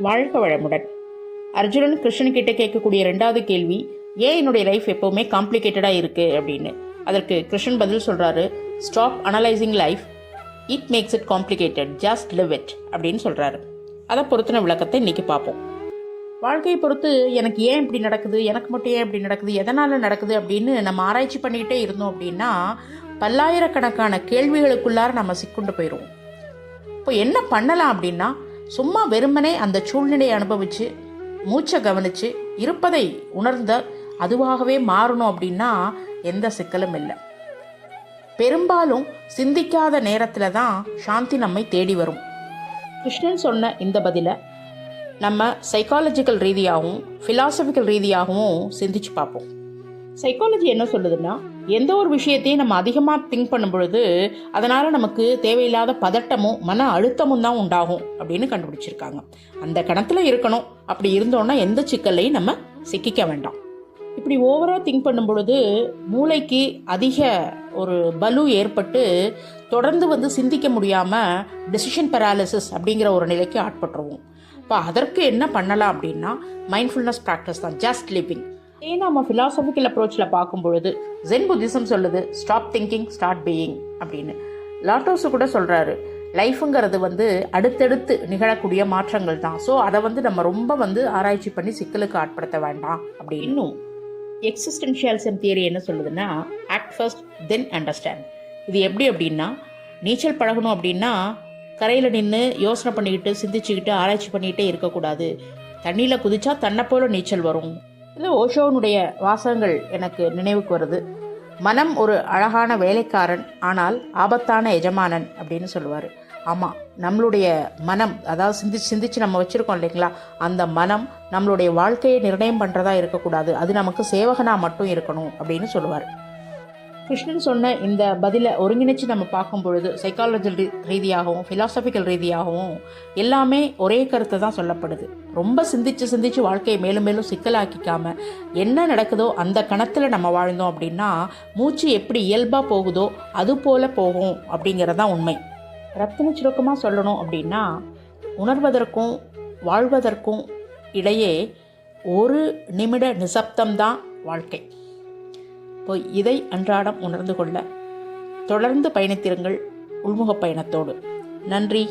வாழ்க வளமுடன். அர்ஜுனன் கிருஷ்ணன் கிட்ட கேட்கக்கூடிய ரெண்டாவது கேள்வி, ஏன் என்னுடைய லைஃப் எப்போவுமே காம்ப்ளிகேட்டடாக இருக்குது அப்படின்னு. அதற்கு கிருஷ்ணன் பதில் சொல்கிறாரு, stop analysing life, it makes it complicated, just live it அப்படின்னு சொல்கிறாரு. அதை பொறுத்தின விளக்கத்தை இன்றைக்கி பார்ப்போம். வாழ்க்கையை பொறுத்து எனக்கு ஏன் இப்படி நடக்குது, எனக்கு மட்டும் ஏன் இப்படி நடக்குது, எதனால் நடக்குது அப்படின்னு நம்ம ஆராய்ச்சி பண்ணிக்கிட்டே இருந்தோம் அப்படின்னா பல்லாயிரக்கணக்கான கேள்விகளுக்குள்ளார நம்ம சிக்குண்டு போயிடுவோம். இப்போ என்ன பண்ணலாம் அப்படின்னா, சும்மா வெறுமனே அந்த சூழ்நிலையை அனுபவித்து மூச்சை கவனித்து இருப்பதை உணர்ந்த அதுவாகவே மாறணும் அப்படின்னா எந்த சிக்கலும் இல்லை. பெரும்பாலும் சிந்திக்காத நேரத்தில் தான் சாந்தி நம்மை தேடி வரும். கிருஷ்ணன் சொன்ன இந்த பதிலை நம்ம சைக்காலஜிக்கல் ரீதியாகவும் ஃபிலாசபிக்கல் ரீதியாகவும் சிந்திச்சு பார்ப்போம். சைக்காலஜி என்ன சொல்லுதுன்னா, எந்த ஒரு விஷயத்தையும் நம்ம அதிகமாக திங்க் பண்ணும் பொழுது அதனால் நமக்கு தேவையில்லாத பதட்டமும் மன அழுத்தமும் தான் உண்டாகும் அப்படின்னு கண்டுபிடிச்சிருக்காங்க. அந்த கணத்தில் இருக்கணும். அப்படி இருந்தோன்னா எந்த சிக்கல்லையும் நம்ம சிக்கிக்க வேண்டாம். இப்படி ஓவராக திங்க் பண்ணும் பொழுது மூளைக்கு அதிக ஒரு பலு ஏற்பட்டு தொடர்ந்து சிந்திக்க முடியாமல் டெசிஷன் பெராலிசிஸ் அப்படிங்கிற ஒரு நிலைக்கு ஆட்பட்டுருவோம். இப்போ அதற்கு என்ன பண்ணலாம் அப்படின்னா மைண்ட்ஃபுல்னஸ் ப்ராக்டிஸ் தான், ஜஸ்ட் லிவிங். ஏன் நம்ம ஃபிலாசபிக்கல் அப்ரோச்சில் பார்க்கும் பொழுது ஜென் புத்திசம் சொல்லுது, ஸ்டாப் திங்கிங் ஸ்டார்ட் பீயிங் அப்படின்னு. லாட்டோஸு கூட சொல்கிறாரு, லைஃபுங்கிறது அடுத்தடுத்து நிகழக்கூடிய மாற்றங்கள் தான். ஸோ அதை நம்ம ரொம்ப ஆராய்ச்சி பண்ணி சிக்கலுக்கு ஆட்படுத்த வேண்டாம் அப்படி. இன்னும் எக்ஸிஸ்டென்ஷியலிசம் தியரி என்ன சொல்லுதுன்னா, ஆக்ட் ஃபர்ஸ்ட் தென் அண்டர்ஸ்டாண்ட். இது எப்படி அப்படின்னா, நீச்சல் பழகணும் அப்படின்னா கரையில் நின்று யோசனை பண்ணிக்கிட்டு சிந்திச்சுக்கிட்டு ஆராய்ச்சி பண்ணிக்கிட்டே இருக்கக்கூடாது. தண்ணியில் குதிச்சா தன்னை போல நீச்சல் வரும். இல்லை, ஓஷோனுடைய வாசகங்கள் எனக்கு நினைவுக்கு வருது. மனம் ஒரு அழகான வேலைக்காரன், ஆனால் ஆபத்தான எஜமானன் அப்படின்னு சொல்லுவார். ஆமாம், நம்மளுடைய மனம், அதாவது சிந்திச்சு நம்ம வச்சுருக்கோம் இல்லைங்களா, அந்த மனம் நம்மளுடைய வாழ்க்கையை நிர்ணயம் பண்ணுறதா இருக்கக்கூடாது. அது நமக்கு சேவகனாக மட்டும் இருக்கணும் அப்படின்னு சொல்லுவார். கிருஷ்ணன் சொன்ன இந்த பதிலை ஒருங்கிணைச்சு நம்ம பார்க்கும் பொழுது சைக்காலஜிக்கல் ரீதியாகவும் ஃபிலாசபிக்கல் ரீதியாகவும் எல்லாமே ஒரே கருத்தை தான் சொல்லப்படுது. ரொம்ப சிந்திச்சு வாழ்க்கையை மேலும் மேலும் சிக்கலாக்கிக்காம என்ன நடக்குதோ அந்த கணத்தில் நம்ம வாழ்ந்தோம் அப்படின்னா மூச்சு எப்படி இயல்பாக போகுதோ அது போல் போகும் அப்படிங்கிறதான் உண்மை. ரத்தின சுருக்கமாக சொல்லணும் அப்படின்னா, உணர்வதற்கும் வாழ்வதற்கும் இடையே ஒரு நிமிட நிசப்தம்தான் வாழ்க்கை. இப்போ இதை அன்றாடம் உணர்ந்து கொள்ள தொடர்ந்து பயணித்திருங்கள் உள்முக பயணத்தோடு. நன்றி.